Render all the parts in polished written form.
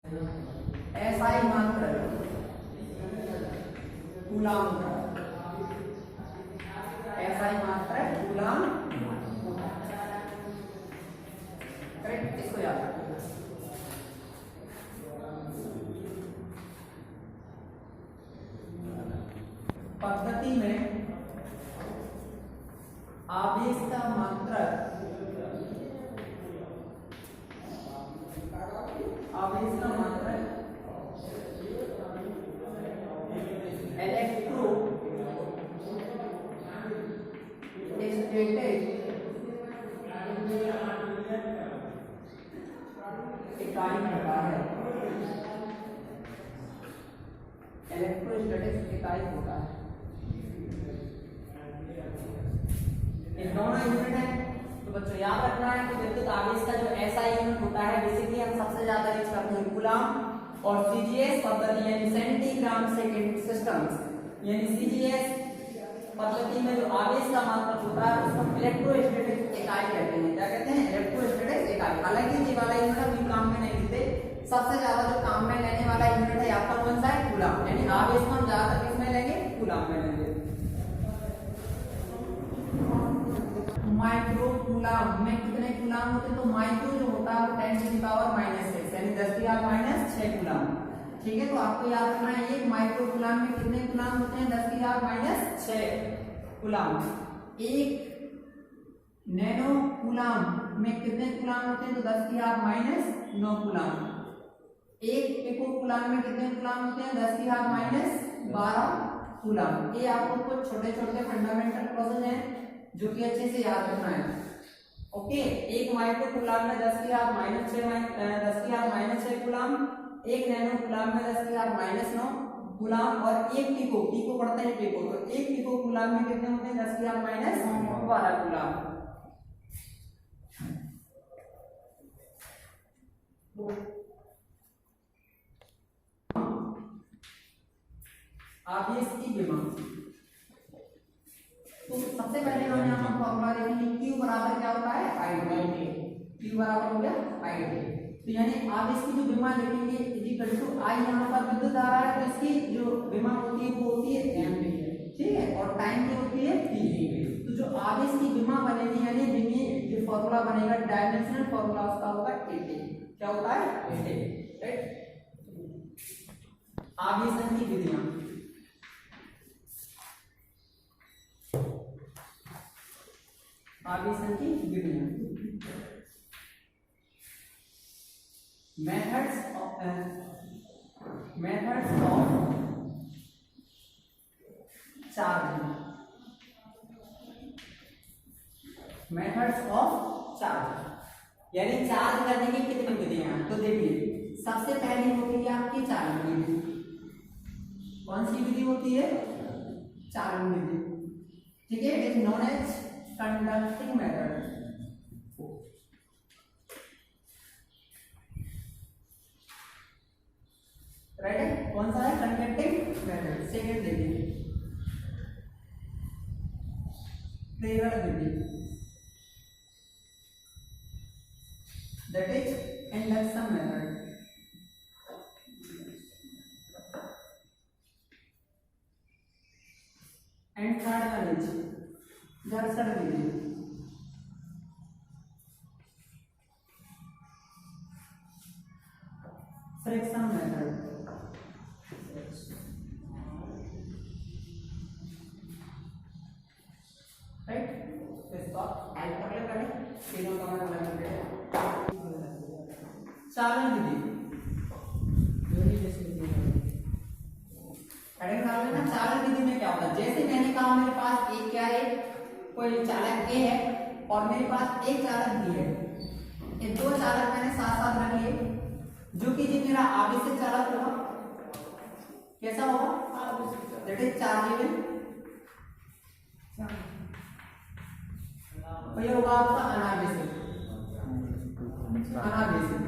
SI मात्र coulomb का, SI मात्र कूलाम, करेक्ट, इसको याद रखो। पद्धति में आवेश का मात्रक, आवेश का मात्रक इलेक्ट्रो स्टैटिक इकाई होता है, इलेक्ट्रोस्टैटिक इकाई होता है। ये दोनों यूनिट है, तो बच्चों याद रखना है कि विद्युत आवेश का जो एसआई यूनिट होता है बेसिकली हम सबसे ज्यादा यूज करते हैं कूलाम, और सीजीएस पद्धति यानी सेंटीग्राम सेकंड सिस्टम्स, यानी सीजीएस पद्धति में जो आवेश का मात्रक होता है उसको इलेक्ट्रोस्टैटिक इकाई कहते हैं। क्या कहते हैं? इलेक्ट्रोस्टैटिक इकाई। हालांकि ये वाला यूनिट हम काम में नहीं लेते, सबसे ज्यादा जो काम में लेने वाला यूनिट है आपका कौन सा है? कूलाम, यानी आवेश को हम ज्यादातर किसमें लेंगे? कूलाम में लेंगे। माइक्रो कूलाम में कितने कूलाम होते हैं? तो माइक्रो जो होता है वो 10⁻⁻⁶ यानी 10⁻⁻⁶ कूलाम। ठीक है, तो आपको याद रखना है एक माइक्रो कूलाम में कितने कूलाम होते हैं? 10⁻⁶ कूलाम। एक नैनो कूलाम में कितने कूलाम होते हैं? तो 10⁻⁹ कूलाम। एक पिको कूलाम में कितने कूलाम होते हैं? 10⁻12 कूलाम। ये आपको कुछ छोटे छोटे फंडामेंटल प्रोसेस हैं जो कि अच्छे से याद रखना है। ओके, एक माइक्रो कूलाम में 10⁻⁻⁶ कूलाम, एक नैनो कूलाम में 10⁻⁹ कूलाम, और एक पिको, पिको पढ़ते हैं पिको, तो एक पिको कूलाम में कितने होते हैं? 10⁻12 कूलाम। आवेश की विमा, तो सबसे पहले हम यहाँ पर फॉर्मूला देखेंगे Q बराबर क्या होता है? I/T। Q बराबर हो गया I/T। तो यानी आवेश की जो विमा लिखेंगे इक्वल टू I, यहाँ पर विद्युत धारा है तो इसकी जो विमा होती है वो होती है एम्पीयर, ठीक है, और टाइम की होती है T। तो जो आवेश की विमा बनेगी यानी विमी जो फॉर्मूला बनेगा डायमेंशनल फॉर्मूला उसका होगा AT। क्या होता है? AT, right. आवेशन की विधियां, आवेशन की विधियां, methods of charging, methods of charge यानी चार्ज करने की कितनी विधियां। तो देखिए सबसे पहली होती है आपकी चालन विधि। कौन सी विधि होती है? चालन विधि, ठीक है, it is known as conducting method. Right है, कौन सा है? Conducting method. सेकेंड देखिए प्रेरण विधि, that is induction method. And third one is घर्षण विधि। Friction method. राइट, इसको हेल्प कर ले पहले, तीनों का मैं अलग करके चालन विधि। चालन विधि में क्या होता है? जैसे मैंने कहा मेरे पास एक क्या है, कोई चालक A है और मेरे पास एक चालक B है। ये दो चालक मैंने साथ साथ रख लिए, जो कि जी मेरा आवेशित चालक होगा। कैसा होगा? दैट इज चार्जेबल, और ये होगा आपका अनावेशित, अनावेशित,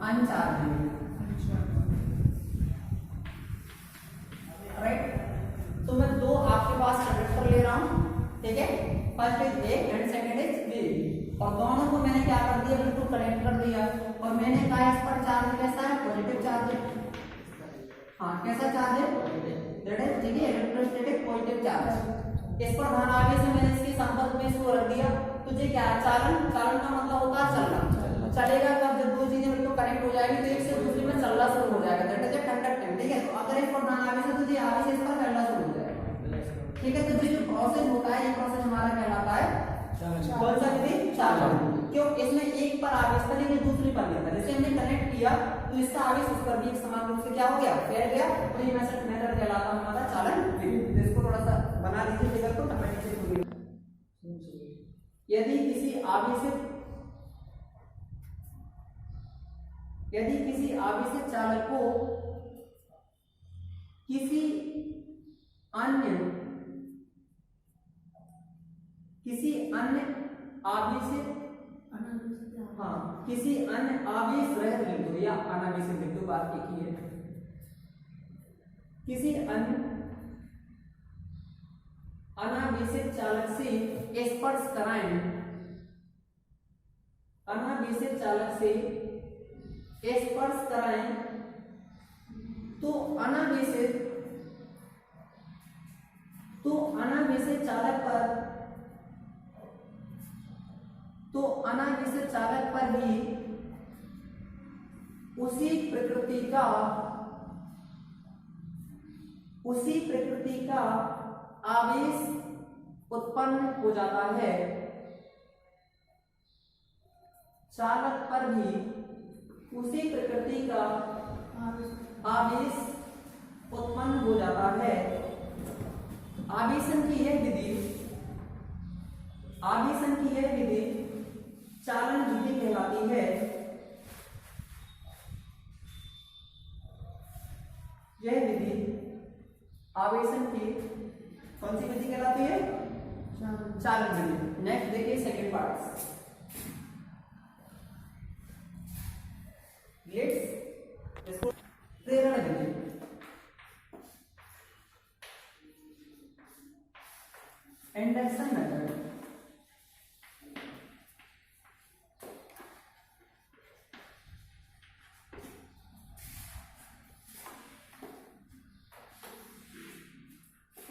अनचार्जेबल। राइट, तो मैं दो आपके पास कंडक्टर ले रहा हूं, ठीक है, first is A and second is B, और दोनों को मैंने क्या कर दिया? बिल्कुल कनेक्ट कर दिया, और मैंने कहा इस पर चार्ज चार्ज कैसा है? पॉजिटिव चार्ज है। हाँ, कैसा चार्ज है? दैट इज ठीक है, इलेक्ट्रोस्टैटिक पॉजिटिव चार्ज। इस पर ध्यान आगे से मैंने इसके संपर्क में इसको रख दिया। तुझे क्या है? चालन। चालन का मतलब होता है चलना। चलेगा कब? जब दो चीजें बिल्कुल कनेक्ट हो जाएगी तो एक से दूसरी में चलना शुरू हो जाएगा, दैट इज कंडक्टिंग। ठीक है, तो अगर इस पर ध्यान आगे से तुझे आगे से इस पर चलना शुरू हो जाएगा। ठीक है, तो ये जो प्रोसेस होता है ये प्रोसेस हमारा कहलाता है कौन सा विधि? चालन। क्यों? इसमें एक पर आवेश था लेकिन दूसरी पर नहीं था। जैसे हमने कनेक्ट किया तो इसका आवेश उस पर भी एक समान रूप से क्या हो गया? फैल गया। तो ये मेथड कहलाता है हमारा चालन विधि। इसको थोड़ा सा बना दीजिए फिगर को, तब नीचे यदि किसी आवेशित चालक को किसी अन्य आवेश रहित बिंदु या अनावेशित बिंदु, बात एक ही है, किसी अन्य अनावेशित चालक से स्पर्श कराएं, तो अनावेशित चालक पर भी उसी प्रकृति का आवेश उत्पन्न हो जाता है। चालक पर भी उसी प्रकृति का आवेश उत्पन्न हो जाता है। आवेशन की यह विधि चालन विधि कहलाती है। यह विधि आवेशन की कौन सी विधि कहलाती है? चालन विधि। नेक्स्ट देखिए सेकंड पार्ट। इसको प्रेरण विधि। Induction method.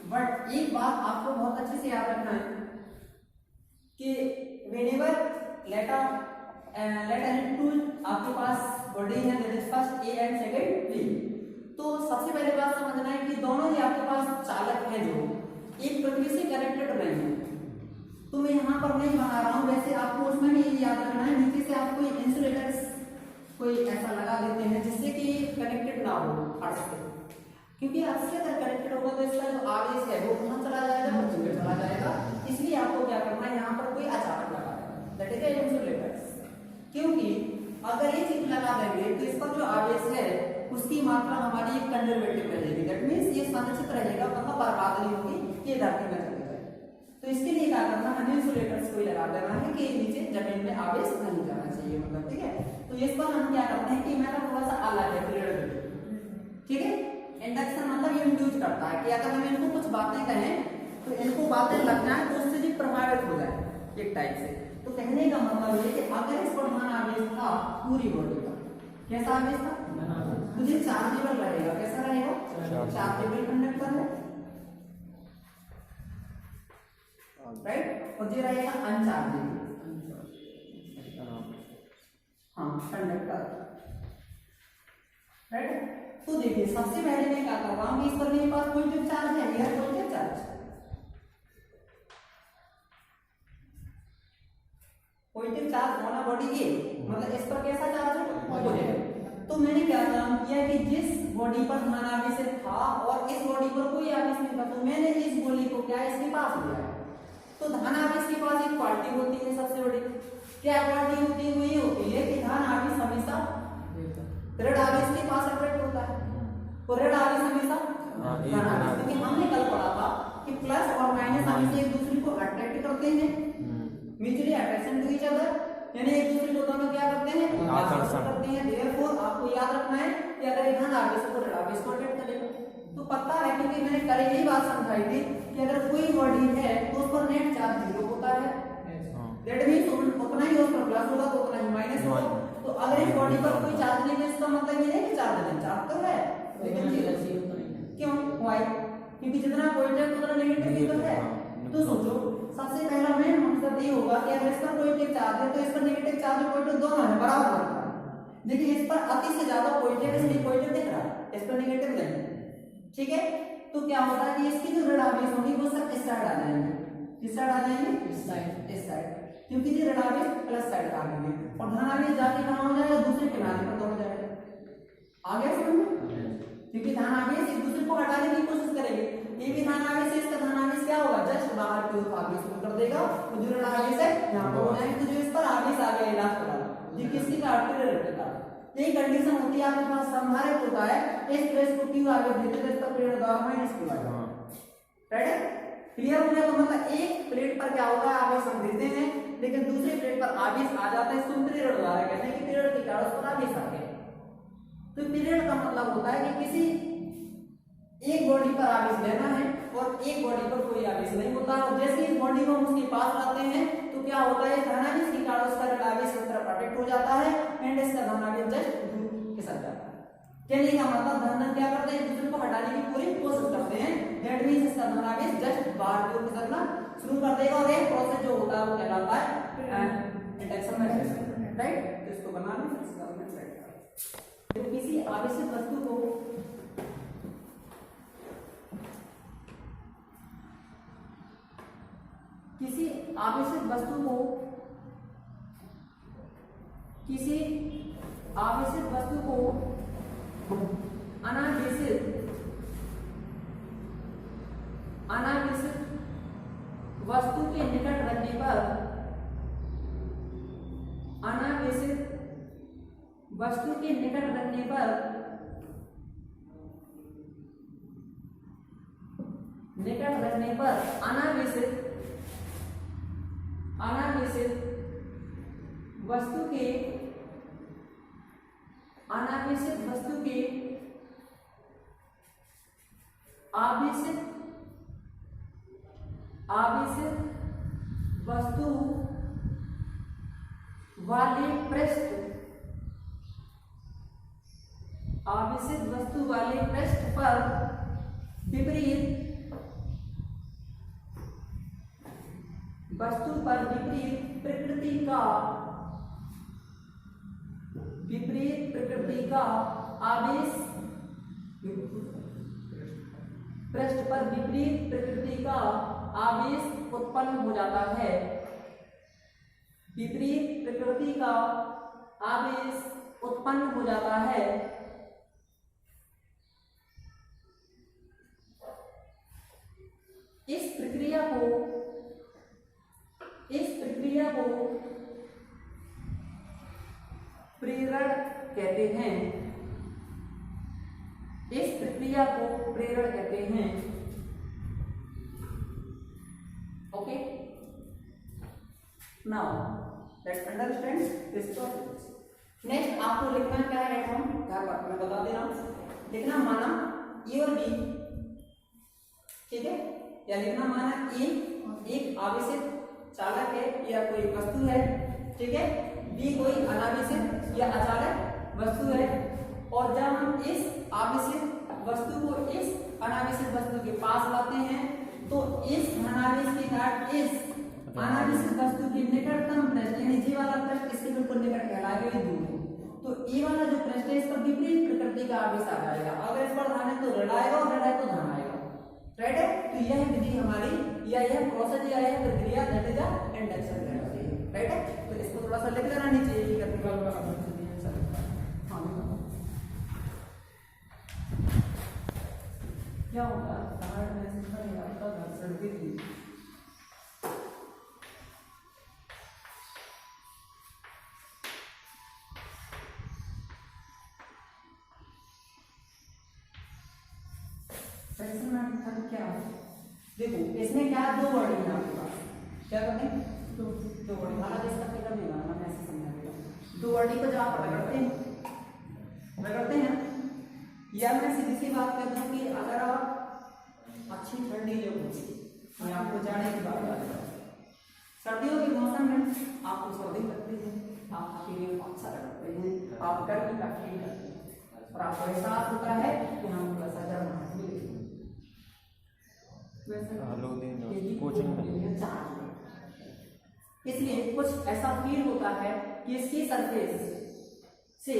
बट एक बात आपको बहुत अच्छे से याद रखना है कि whenever let any tool आपके पास बॉडी है, that is first A and second B, तो सबसे पहले बात समझना है कि दोनों ही आपके पास चालक हैं जो एक पृथ्वी से कनेक्टेड नहीं है। तो मैं यहाँ पर नहीं बना रहा हूँ, वैसे आपको उसमें भी ये याद रखना है, नीचे से आप कोई इंसुलेटर्स कोई ऐसा लगा देते हैं जिससे कि कनेक्टेड ना हो अर्थ से, क्योंकि अर्थ से अगर कनेक्टेड होगा तो इसका जो आवेश है वो कहाँ चला जाएगा? पृथ्वी पर चला जाएगा। इसलिए आपको क्या करना है, यहाँ पर कोई अचानक लगा देना, दैट इज इंसुलेटर्स। क्योंकि अगर ये चीज लगा देंगे तो इसका जो आवेश है उसकी मात्रा हमारी एक कंजर्वेटिव रहेगी, दैट मींस ये संरक्षित रहेगा, मतलब बर्बाद नहीं होगी, ये धरती में चली जाएगी। तो इसके लिए क्या करना है, हमें इंसुलेटर्स को लगा देना है कि नीचे जमीन में आवेश नहीं जाना चाहिए, मतलब ठीक है। तो इस पर हम क्या करते हैं कि मेरा थोड़ा सा अलग है प्रेरण, ठीक है। इंडक्शन मतलब ये इंड्यूस करता है कि अगर हम इनको कुछ बातें कहें तो इनको बातें लग जाए तो उससे भी प्रभावित हो जाए एक टाइप से। तो कहने का मतलब ये कि अगर इस पर धन आवेश था पूरी बॉडी का, कैसा आवेश था? मुझे चार्जेबल रहेगा, कैसा रहेगा? चार्जेबल कंडक्टर है, राइट। और ये रहेगा अनचार्जेबल, हाँ कंडक्टर, राइट। तो देखिए सबसे पहले मैं क्या कर रहा हूँ, इस पर मेरे पास पॉजिटिव चार्ज है, यह पॉजिटिव चार्ज, पॉजिटिव चार्ज होना बॉडी ए, मतलब इस पर कैसा चार्ज है? पॉजिटिव। तो मैंने क्या काम किया कि जिस बॉडी पर धन आवेश था और इस बॉडी पर कोई आवेश नहीं था, तो मैंने इस गोली को क्या इसके पास लिया। तो धन आवेश के पास एक क्वालिटी होती है सबसे बड़ी, क्या क्वालिटी होती है? वो ये होती है कि धन आवेश हमेशा ऋण आवेश के पास अट्रैक्ट होता है, तो ऋण आवेश हमेशा धन आवेश, क्योंकि हमने कल पढ़ा था कि प्लस और माइनस हमेशा एक दूसरे को अट्रैक्ट करते हैं, mutually attraction to each other, यानी एक दूसरे को दोनों क्या करते हैं? आकर्षण करते हैं। देयरफॉर आपको याद रखना है कि अगर एक धन आवेश को ऋण आवेश को अट्रैक्ट करेगा, तो पता है क्योंकि मैंने कल यही बात समझाई थी कि अगर कोई बॉडी है तो उस पर नेट चार्ज 0 होता है, दैट मींस उतना ही उस पर प्लस होगा तो उतना ही माइनस होगा। तो अगर इस बॉडी पर कोई चार्ज नहीं है इसका मतलब ये नहीं कि चार्ज नहीं, चार्ज तो है लेकिन क्यों, व्हाई? क्योंकि जितना पॉजिटिव उतना नेगेटिव भी तो है। तो सोचो सबसे पहला मेन मकसद ये होगा कि अगर इस पर पॉजिटिव चार्ज है तो इस पर नेगेटिव चार्ज और पॉजिटिव दोनों है, बराबर लगता है। लेकिन इस पर अति से ज्यादा पॉजिटिव इसलिए पॉजिटिव दिख रहा है, इस पर नेगेटिव नहीं। ठीक है, तो क्या होता है कि इसकी जो ऋण आवेश होंगी वो सब इस साइड आ जाएंगे। किस साइड आ जाएंगे? इस साइड, क्योंकि ये ऋण आवेश प्लस साइड का आगे और धन आवेश जाके कहां हो जाएगा? दूसरे किनारे पर हो जाएगा। आ गया समझ में? क्योंकि धन आवेश एक दूसरे को हटाने की कोशिश करेंगे, ये भी धन आवेश है, इसका धन आवेश क्या होगा? जस्ट बाहर की ओर भागना शुरू कर देगा, तो जो ऋण आवेश है यहाँ पर हो जाएगा। तो जो इस पर आवेश आ गया लास्ट वाला, ये किसकी काटती का यही कंडीशन होती है। आपके पास संधारित होता है, इस प्लेस को क्यू आवेश देते हैं, इस पर प्लेट द्वारा माइनस क्यू आ जाएगा। राइट है? क्लियर हो गया? तो मतलब एक प्लेट पर क्या होगा? आवेश हम देते हैं, लेकिन दूसरी प्लेट पर आवेश आ जाता है, इसको पीरियड द्वारा कहते हैं कि पीरियड के कारण उस पर आवेश आ गया। तो पीरियड का मतलब होता है कि किसी एक बॉडी पर आवेश लेना है और एक बॉडी पर कोई आवेश नहीं होता, और जैसे इस बॉडी को हम उसके पास लाते हैं तो क्या होता है? धनावेश के कारण उसका ऋण आवेश इस तरफ अट्रैक्ट हो जाता है एंड इसका धनावेश जस्ट दूर खिसक जाता है। कहने का मतलब धन क्या करते हैं? एक दूसरे को हटाने की पूरी कोशिश करते हैं, दैट मींस इसका धनावेश जस्ट बाहर की ओर खिसकना शुरू कर देगा और एक प्रोसेस जो होता है वो कहलाता है इंडक्शन मेथड। राइट? तो इसको बनाना है, इसका हमने सेट किया। तो किसी आवेशित वस्तु को अनावेशित वस्तु के निकट रखने पर अनावेशित वस्तु के आवेशित वस्तु वाले पृष्ठ पर विपरीत प्रकृति का आवेश पृष्ठ पर विपरीत प्रकृति का आवेश उत्पन्न हो जाता है। विपरीत प्रकृति का आवेश उत्पन्न हो जाता है। इस प्रक्रिया को प्रेरण कहते हैं। Okay, now let's understand this topic. Next आपको लिखना क्या है? हम घर पर मैं बता दे रहा हूं। लिखना माना ए और बी, ठीक है, या लिखना माना ए एक आवेशित चालक है या कोई वस्तु है, ठीक है, बी कोई अनावेशित या अचालक वस्तु है, और जब हम इस आवेशित वस्तु को इस अनावेशित वस्तु के पास लाते हैं तो इस धनावेश के कारण इस अनावेशित वस्तु के निकटतम पृष्ठ यानी जी वाला पृष्ठ इसके बिल्कुल निकट कहलाएगा, ये दूर है। तो ए वाला जो पृष्ठ है इस पर विपरीत प्रकृति का आवेश आ जाएगा। अगर इस पर धन है तो ऋण आएगा और ऋण है तो धन आएगा। राइट है? तो यह विधि हमारी या यह प्रोसेस या यह प्रक्रिया दैट इज इंडक्शन कहलाती है। राइट है? तो इसको थोड़ा सा लिख लेना नीचे ये करने क्या होगा? कार्ड मैसेज पर आपका घर्षण की थी। क्या देखो इसमें क्या दो वर्ड है आपके पास, क्या करते हैं? दो वर्ड। हालांकि इसका फिगर नहीं बनाना, मैं ऐसे समझा देगा। दो वर्ड को जो आप रगड़ते हैं या मैं सीधी सी बात करता हूँ कि अगर आप अच्छी ठंडी जो होती है, मैं आपको जाने की बात बता रहा हूँ, सर्दियों के मौसम में आपको सर्दी लगती है, आप अकेले अच्छा रगड़ते करते हैं, आप गर्मी का फील करते हैं और आपको एहसास होता है कि हम थोड़ा सा गर्म इसलिए कुछ ऐसा फील होता है कि इसकी सरफेस से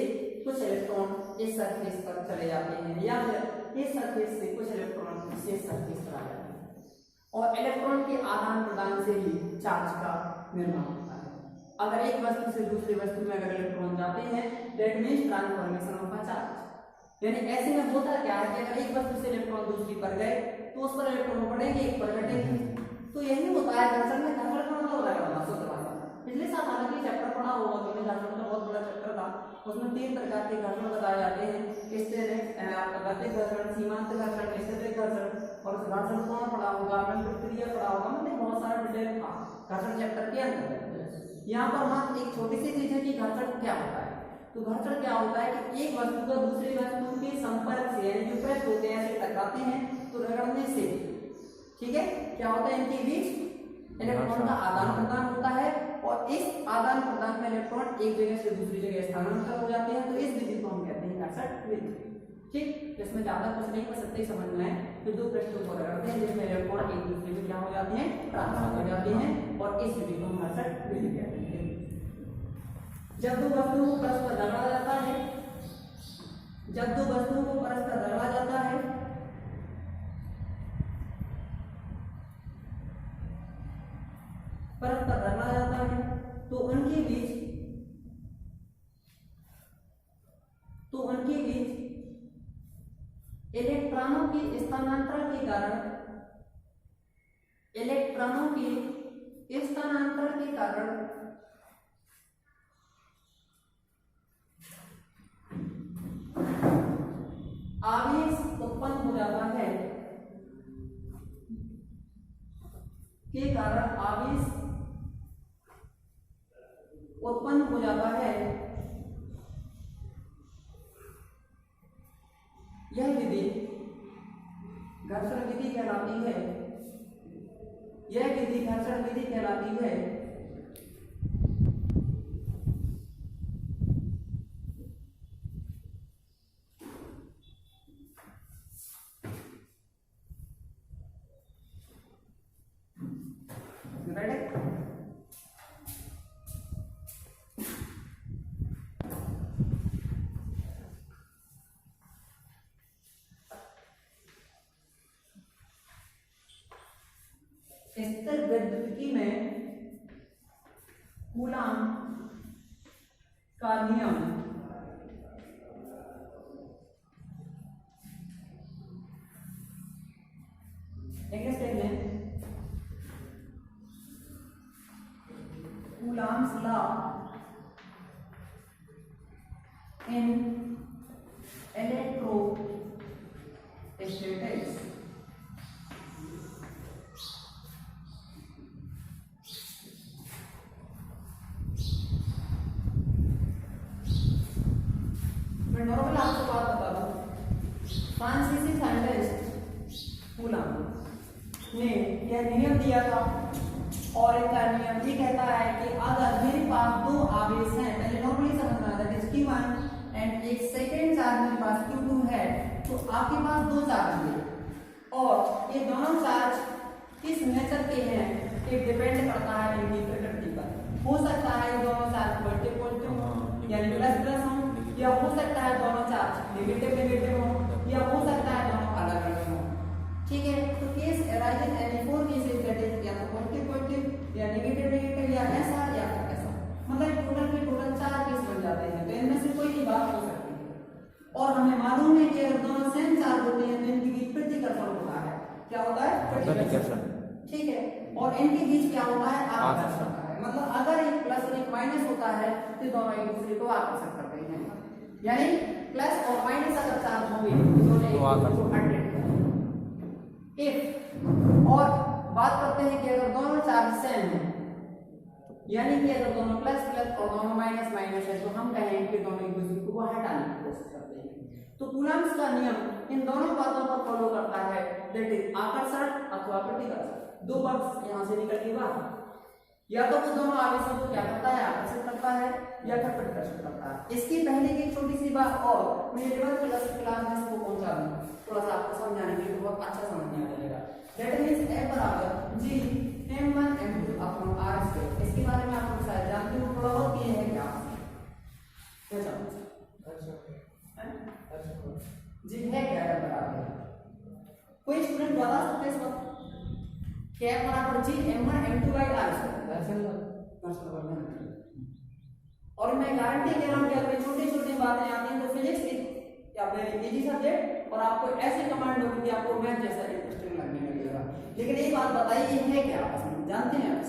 कुछ इलेक्ट्रॉन इस सरफेस पर चले जाते हैं या फिर इस सरफेस से कुछ इलेक्ट्रॉन इस सरफेस पर आ जाते हैं और इलेक्ट्रॉन के आदान प्रदान से ही चार्ज का निर्माण होता है। अगर एक वस्तु से दूसरी वस्तु में अगर इलेक्ट्रॉन जाते हैं that means transformation of a charge. यानी ऐसे में होता क्या है कि अगर एक वस्तु से इलेक्ट्रॉन दूसरी पर गए तो उस पर इलेक्ट्रॉन पड़ेंगे, एक पर घटेंगे। तो यही होता है घर्षण में। घर्षण का मतलब होता है शुद्ध भाषा में, पिछले साल हालांकि चैप्टर पढ़ा होगा तो घर्षण का बहुत बड़ा चैप्टर था, उसमें 3 प्रकार के घर्षण बताए जाते हैं, गतिज घर्षण, सीमांत घर्षण, स्थितिज घर्षण और घर्षण कोण पढ़ा होगा, प्रतिक्रिया पढ़ा होगा, मतलब बहुत सारा डिटेल था घर्षण चैप्टर के अंदर। यहाँ पर मात्र एक छोटी सी चीज है कि घर्षण क्या होता है। तो घर्षण क्या होता है कि एक वस्तु को दूसरी वस्तु के संपर्क से यानी जो प्रेस होते हैं ऐसे टकराते हैं तो रगड़ने से, ठीक है, क्या होता है इनके बीच इलेक्ट्रॉन का आदान प्रदान होता है और इस आदान प्रदान में इलेक्ट्रॉन एक जगह से दूसरी जगह स्थानांतरित हो जाते हैं। तो इस विधि को हम कहते हैं घर्षण विधि। ठीक, इसमें ज्यादा कुछ नहीं, बस सत्य समझ में है कि दो पृष्ठों को रगड़ते हैं जिसमें इलेक्ट्रॉन एक दूसरे में क्या हो जाते हैं, ट्रांसफर हो जाते हैं और इस विधि को हम घर्षण विधि कहते हैं। जब दो वस्तुओं को परस्पर रगड़ा जाता है, जब दो वस्तुओं को परस्पर रगड़ा जाता है तो उनके बीच इलेक्ट्रॉनों के स्थानांतरण के कारण आवेश उत्पन्न हो जाता है, के कारण आवेश उत्पन्न हो जाता है। यह विधि घर्षण विधि कहलाती है। यह विधि घर्षण विधि कहलाती है। स्थिर विद्युतिकी में कूलाम का नियम इंग्लिश में coulombs law in electrostatics normal आपको बात बता दूं, फ्रांसीसी साइंटिस्ट कूलाम ने यह नियम दिया था और इनका नियम ये कहता है कि अगर मेरे पास दो आवेश हैं, पहले नॉर्मली समझना दैट इज Q1 एंड एक सेकेंड चार्ज मेरे पास Q2 है, तो आपके पास दो चार्ज हैं और ये दोनों चार्ज किस नेचर के हैं ये डिपेंड करता है इनकी प्रकृति पर। हो सकता है दोनों चार्ज पॉजिटिव पॉजिटिव यानी प्लस प्लस हो, या हो सकता है दोनों चार्ज नेगेटिव नेगेटिव हो, या हो सकता है दोनों अलग अलग हो। ठीक है, तो case arises any four cases that is या तो पॉजिटिव पॉजिटिव या नेगेटिव नेगेटिव या ऐसा या फिर ऐसा, मतलब टोटल के टोटल 4 केस बन जाते हैं। तो इनमें से कोई भी बात हो सकती है और हमें मालूम है कि अगर दोनों सेम चार्ज होते हैं तो इनके बीच प्रतिकर्षण होता है। क्या होता है? प्रतिकर्षण। ठीक है, और इनके बीच क्या होता है? आकर्षण होता है। मतलब अगर एक प्लस और एक माइनस होता है तो दोनों एक दूसरे को आकर्षण करते हैं, यानी प्लस और माइनस अगर चार्ज होंगे तो दोनों एक दूसरे को अट्रैक्ट करेंगे। इफ और बात करते हैं कि अगर दोनों चार्ज सेम हैं, यानी कि अगर दोनों प्लस प्लस और दोनों माइनस माइनस है, तो हम कहेंगे कि दोनों एक दूसरे को हटाने की कोशिश करते हैं। तो कूलम्स का नियम इन दोनों बातों पर फॉलो करता है, दैट इज आकर्षण अथवा प्रतिकर्षण। दो पक्ष यहां से निकल के बाहर, या तो वो दोनों आवेशों को क्या करता है, आकर्षित करता है या फिर प्रतिकर्षित करता है। इसकी पहले की छोटी सी बात और मैं 11th क्लास में इसको पहुंचा दूं, थोड़ा सा आपको समझाने के लिए बहुत अच्छा समझ में आ जाएगा। दैट मींस F बराबर G m1 m2 upon r square. इसके बारे में आप लोग शायद जानते हो, थोड़ा बहुत ये है क्या जी है क्या है बराबर, कोई स्टूडेंट बता सकते हैं इस वक्त क्या बराबर G m1 m2 by r square. और मैं गारंटी दे रहा हूं कि अगर छोटी छोटी बातें आती हैं तो फिजिक्स या वेरी इजी सब्जेक्ट और आपको ऐसे कमांड होगी कि आपको मैथ जैसा इंटरेस्टिंग लगने लगेगा। लेकिन एक बात बताइए, ये है क्या आपस में जानते हैं आप?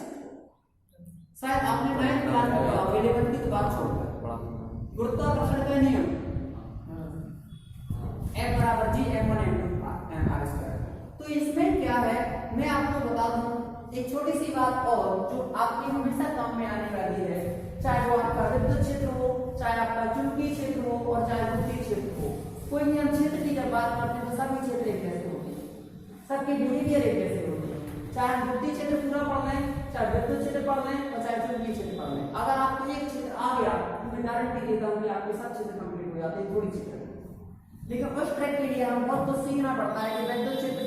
शायद आपने 9th क्लास में पढ़ा, अवेलेबल की तो बात छोड़कर गुरुत्वाकर्षण का नियम F बराबर G m1 m2 r square. तो इसमें क्या है मैं आपको बता दूं एक छोटी सी बात और जो आपकी हमेशा काम में आने वाली है, चाहे वो आपका विद्युत क्षेत्र हो, चाहे आपका चुंबकीय क्षेत्र हो और चाहे विद्युत क्षेत्र हो। कोई भी हम क्षेत्र की जब बात करते हैं तो सभी क्षेत्र एक जैसे होते हैं, सबके बिहेवियर एक जैसे होते हैं। चाहे विद्युत क्षेत्र पूरा पढ़ लें, चाहे विद्युत क्षेत्र पढ़ लें और चाहे चुंबकीय क्षेत्र पढ़ लें, अगर आपको एक क्षेत्र आ गया तो मैं गारंटी देता हूँ कि आपके सब क्षेत्र कंप्लीट हो जाते हैं थोड़ी क्षेत्र। लेकिन उस ट्रैक के लिए हम बहुत कुछ सीखना पड़ता है कि विद्युत क्षेत्र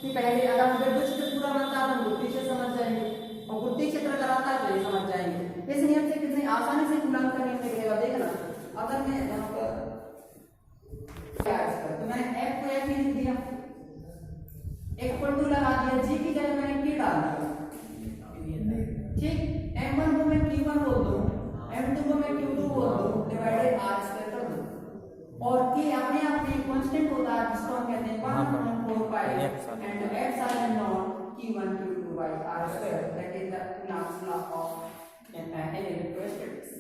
कि पहले अगर हम विद्युत क्षेत्र पूरा बनता है तो गुरुत्वीय क्षेत्र समझ जाएंगे और गुरुत्वीय क्षेत्र कराता है तो ये समझ जाएंगे। इस नियम से कितनी आसानी से कूलम्ब का नियम निकलेगा देखना। अगर मैं यहाँ पर तो मैंने F को F ही लिख दिया, इक्वल टू लगा दिया, G की जगह मैंने Q डाल दिया, ठीक। M1 को मैं Q1 बोल दूं, M2 को मैं Q2 बोल दूं, डिवाइडेड r स्क्वायर कर दूं। और K अपने आप में कांस्टेंट होता है जिसको हम कहते हैं 1/4 pi and epsilon naught Q1 Q2 by r square, that is the Coulomb's law of electrostatics।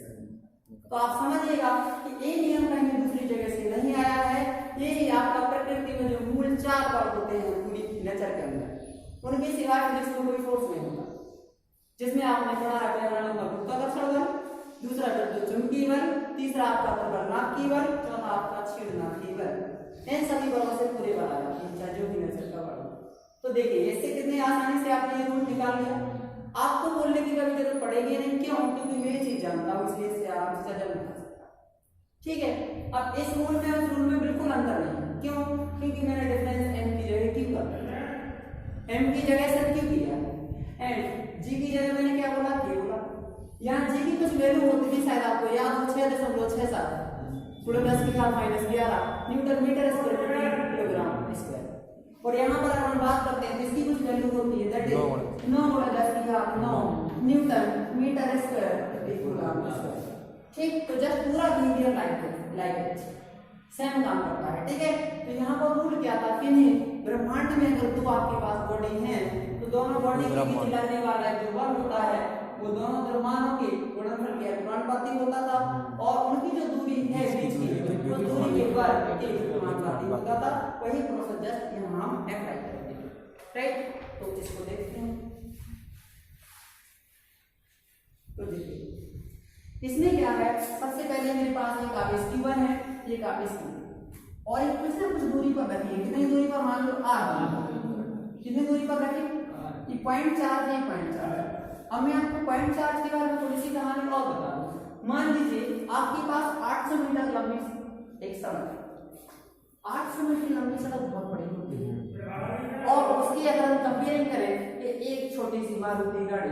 तो आप समझिएगा कि ये नियम कहीं दूसरी जगह से नहीं आया है, ये आपका प्रकृति में जो मूल 4 वर्ग होते हैं पूरी नेचर के अंदर, उनके सिवाय फिजिक्स में कोई फोर्स नहीं होता। जिसमें आपने पढ़ा है पहला नंबर गुरुत्वाकर्षण बल, दूसरा चुंबकीय बल, तीसरा आपका प्रबलनात्मक बल, चौथा आपका छेदनात्मक बल। इन सभी बलों से पूरे बल आ जाते हैं, चाहे जो भी नेचर का बल। तो देखिए इससे कितनी आसानी से आपने ये रूल निकाल लिया। आपको बोलने की कभी जरूरत पड़ेगी नहीं, क्यों? क्योंकि मैं ये चीज जानता हूँ, इसलिए इससे आराम से जल्द बता सकता। ठीक है, अब इस रूल में उस रूल में बिल्कुल अंतर नहीं है, क्यों? क्योंकि मैंने डिफरेंस m की जगह q कर दिया, m की जगह सिर्फ q किया एंड g की जगह मैंने क्या बोला, k बोला। यहाँ g की कुछ वैल्यू होती थी शायद आपको याद हो, 6.67 गुणा 10⁻11 न्यूटन मीटर स्क्वायर प्रति किलोग्राम स्क्वायर। और यहाँ पर हम बात करते हैं तो इसकी कुछ वैल्यू होती है, दैट इज 9 गुणा 10⁻9 न्यूटन मीटर स्क्वायर प्रति किलोग्राम स्क्वायर। ठीक, तो जस्ट पूरा बिहेवियर लाइक सेम काम करता है। ठीक है, तो यहाँ पर रूल क्या था कि नहीं, ब्रह्मांड में अगर दो आपके पास बॉडी है तो दोनों बॉडी के बीच लगने वाला जो बल होता है वो दोनों द्रव्यमानों के गुणनफल के अनुपातिक होता था और उनकी जो दूरी है बीच की वो दूरी के वर्ग के अनुपातिक होता था। वही प्रोसेस जस्ट यहाँ हम अप्लाई करते हैं, राइट। तो इसको देखते हैं, तो देखिए इसमें क्या है, सबसे पहले मेरे पास एक आवेश Q1 है, एक आवेश Q2 और एक कुछ ना कुछ दूरी पर रखी है। कितनी दूरी पर? मान लो r। कितनी दूरी पर रखी? ये पॉइंट चार्ज है, पॉइंट चार्ज। अब मैं आपको पॉइंट चार्ज के बारे में थोड़ी सी कहानी और बता दूं। मान लीजिए आपके पास 800 मीटर लंबी एक सड़क, 800 मीटर लंबी सड़क बहुत बड़ी होती है और उसकी अगर हम कंपेयरिंग करें कि एक छोटी सी मारुति गाड़ी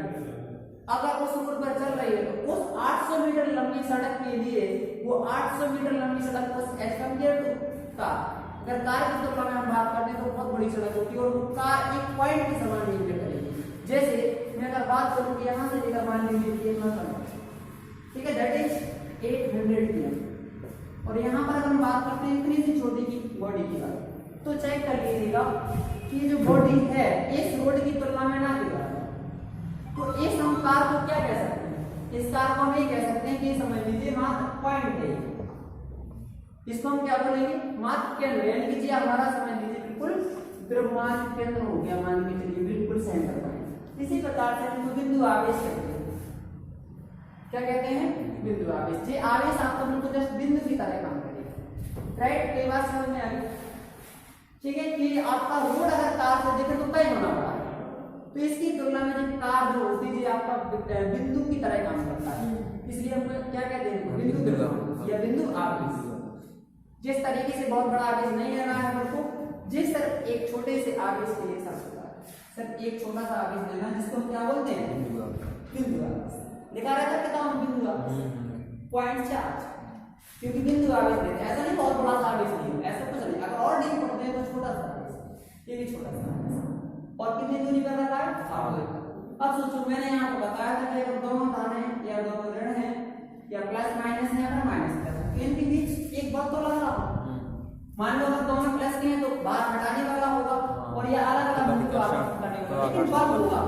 अगर उस रोड पर चल रही है तो उस 800 मीटर लंबी सड़क के लिए वो 800 मीटर लंबी सड़क को एज कंपेयर टू कार, अगर कार की तुलना में हम बात करते हैं तो बहुत बड़ी सड़क होती है और वो कार एक पॉइंट के समान बिहेव करेगी। जैसे मैं अगर बात करूं कि यहाँ से लेकर मान लीजिए ठीक है, दैट इज 800 km और यहाँ पर अगर हम बात करते हैं इतनी सी छोटी की बॉडी की बात, तो चेक कर लीजिएगा कि जो बॉडी है इस रोड की तुलना में ना दिखा, तो इस हम कार को क्या कह सकते हैं? इस कार को हम ये कह सकते हैं कि समझ लीजिए मात्र पॉइंट है, इसको हम क्या बोलेंगे? मात्र केंद्र, यानी कि हमारा समझ लीजिए बिल्कुल द्रव्यमान केंद्र हो गया, मान के चलिए बिल्कुल सेंटर पॉइंट। इसी प्रकार से हम बिंदु आवेश कहते हैं। क्या कहते हैं? बिंदु आवेश। ये आवेश आपको बिल्कुल जस्ट बिंदु की तरह काम करेगा, राइट। कई बार समझ में आ गई, ठीक है। कि आपका रोड अगर कार से देखे तो तय होना पड़ा, तो इसकी तुलना में जो कार जो होती है आपका बिंदु की तरह काम करता है, इसलिए हम क्या कहते हैं, बिंदु या बिंदु आवेश। जिस तरीके से बहुत बड़ा आवेश नहीं लेना है हमको, जिस तरह एक छोटे से आवेश के लिए सर एक छोटा सा आवेश लेना जिसको हम क्या बोलते हैं, बिंदु आवेश। लिखा रहता है किताब में बिंदु आवेश, पॉइंट चार्ज, क्योंकि बिंदु आवेश देते हैं। ऐसा नहीं बहुत बड़ा सा आवेश नहीं, ऐसा कुछ नहीं। अगर और डीप पढ़ते हैं तो छोटा सा आवेश, ये भी छोटा सा आवेश। और कितनी दूरी पर रखा है, 7 मीटर। अब सोचो मैंने यहाँ पर बताया था कि अगर दोनों दाने या दोनों ऋण हैं या प्लस माइनस है या माइनस है, इनके बीच एक बात तो लगा रहा हूँ। मान लो अगर दोनों प्लस के हैं तो बाहर हटाने वाला होगा और ये अलग अलग बिंदु करने वाला, लेकिन बल होगा।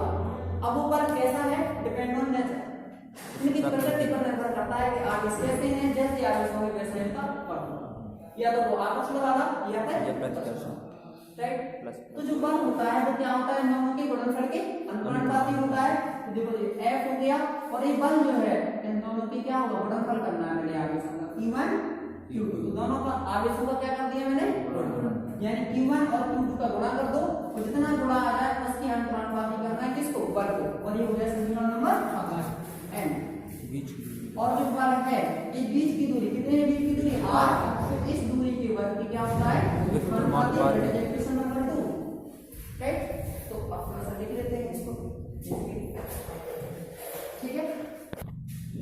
अब वो बल कैसा है, डिपेंड ऑन नेचर, इनकी प्रकृति पर निर्भर करता है कि आवेश कैसे हैं। जैसे आवेश होंगे वैसे इनका बल, या तो वो आपस में वाला या फिर राइट। तो जो बल होता है वो क्या होता है, इन दोनों के गुणनफल के अनुपाती होता है। तो देखो ये F हो गया और ये बल जो है इन दोनों के क्या होगा, गुणनफल करना है मैंने आवेशों का, Q1 Q2। दोनों का आवेशों का क्या कर दिया मैंने, यानी Q1 और Q2 का गुणा कर दो और जितना गुणा आ जाए उसकी अनुपाती करना है किसको, बल को। और ये हो गया समीकरण नंबर n। और जो बल है इस बीच की दूरी, कितने है बीच की दूरी, r। इस दूरी के वर्ग की क्या होता है, इक्वेशन नंबर 2, राइट। तो आप थोड़ा सा लिख लेते हैं इसको, ठीक है।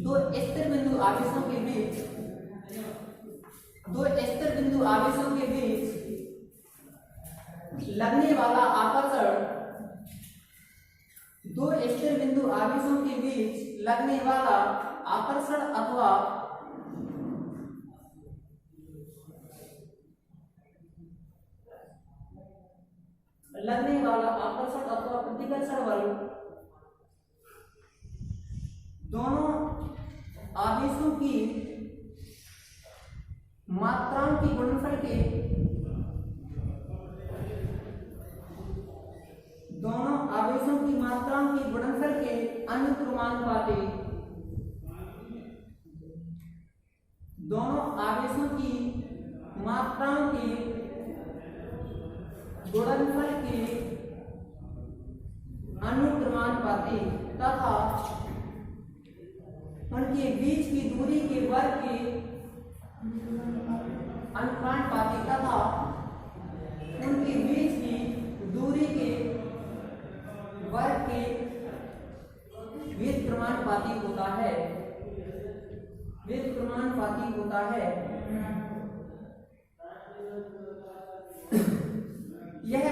दो स्थिर बिंदु आवेशों के बीच, दो स्थिर बिंदु आवेशों के बीच लगने वाला आकर्षण, दो स्थिर बिंदु आवेशों के बीच लगने वाला आकर्षण अथवा प्रतिकर्षण बल दोनों आवेशों की मात्राओं की गुणनफल के, दोनों आवेशों की मात्राओं की गुणनफल के अनुक्रमानुपाती, दोनों आवेशों की मात्राओं की गुणनफल के अनुक्रमानुपाती तथा उनके बीच की दूरी के वर्ग के अनुक्रमानुपाती तथा उनके बीच की दूरी के वर्ग के व्युत्क्रमानुपाती होता है, व्युत्क्रमानुपाती होता है। यह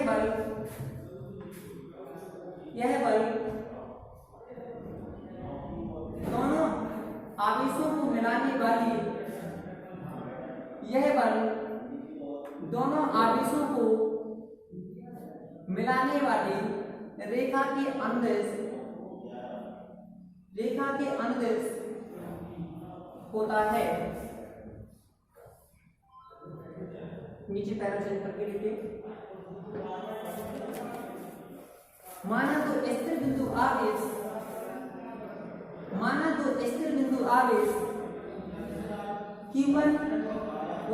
बल दोनों आवेशों को मिलाने वाली, यह बल दोनों आवेशों को मिलाने वाली रेखा के अनुदिश होता है। नीचे पैरा चेंज करके लिखिए। माना दो स्थिर बिंदु आवेश, माना दो स्थिर बिंदु आवेश Q1 व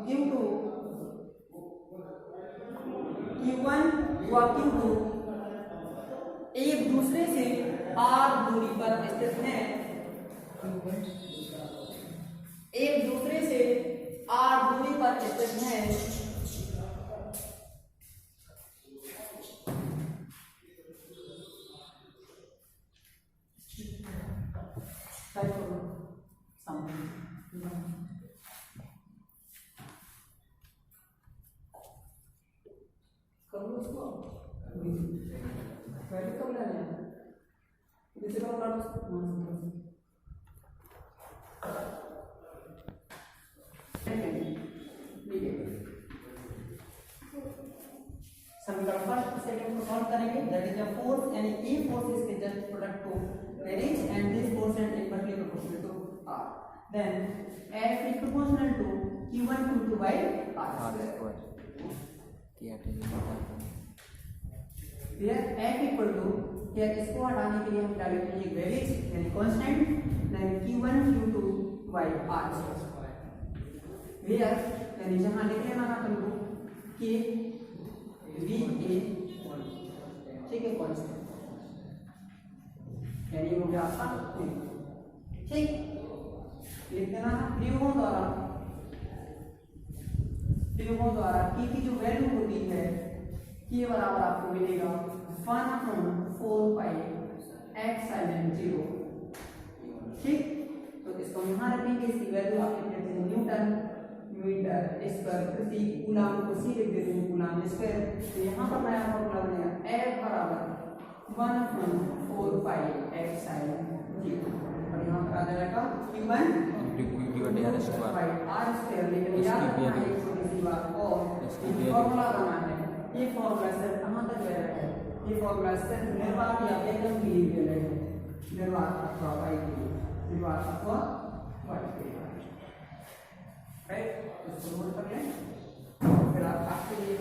Q2, Q1 व Q2 एक दूसरे से r दूरी पर स्थित हैं, एक दूसरे से r दूरी पर स्थित हैं। समीकरण फर्स्ट सेकंड को सॉल्व करेंगे। दैट इज द फोर्स यानी E force is k just product to range and this force and inversely proportional to R, then F is proportional to Q1 Q2 by R square। Here F equal to, here इसको हटाने के लिए हम क्या लिखेंगे, varies यानी constant, then Q1 Q2 by R square। Here यानी जहां लिख लेना है तुमको कि VA, ठीक है, कांस्टेंट। यानी हो गया आपका Q। ठीक, लिख देना त्रिभुजों द्वारा K की जो वैल्यू होती है K बराबर आपको मिलेगा 1/4 पाई एप्सिलॉन 0। ठीक, तो इसको यहाँ रखेंगे, इसकी वैल्यू आप लिख देते हैं न्यूटन मीटर स्क्वायर प्रति कूलम को सी लिख देते हैं कूलम स्क्वायर। तो यहाँ पर नया फॉर्मूला बनेगा F बराबर 1/4 पाई एप्सिलॉन 0 और यहाँ पर आ जाएगा Q1 पाई r स्क्वायर। लेकिन याद रखना एक छोटी सी बात और फॉर्मूला बना है, ये फॉर्मूला सिर्फ कहाँ तक ले रहा है, ये फॉर्मूला सिर्फ निर्वात या वेक्टर के लिए ले रहे हैं, निर्वात अथवा y के लिए, निर्वात अथवा y के लिए। राइट, इसको नोट कर लें, फिर आप आपके लिए